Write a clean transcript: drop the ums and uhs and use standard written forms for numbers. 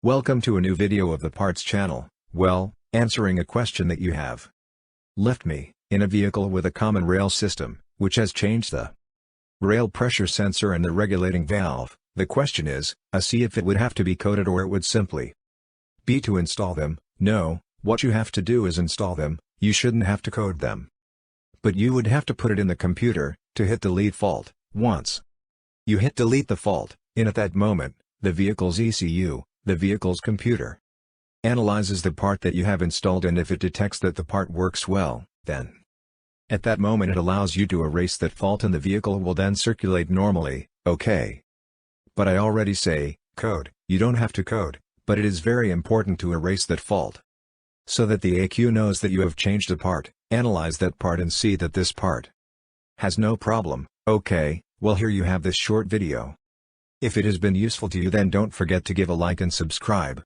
Welcome to a new video of the Parts channel, answering a question that you have left me, in a vehicle with a common rail system, which has changed the rail pressure sensor and the regulating valve. The question is, C, if it would have to be coded or it would simply be to install them. No, what you have to do is install them. You shouldn't have to code them. But you would have to put it in the computer, to hit delete fault. Once you hit delete the fault, at that moment, the vehicle's ECU, the vehicle's computer, analyzes the part that you have installed, and if it detects that the part works well, then at that moment it allows you to erase that fault and the vehicle will then circulate normally. Okay. But I already say, code. You don't have to code, but it is very important to erase that fault, so that the ECU knows that you have changed a part, analyze that part and see that this part has no problem. Okay, well, here you have this short video. If it has been useful to you, then don't forget to give a like and subscribe.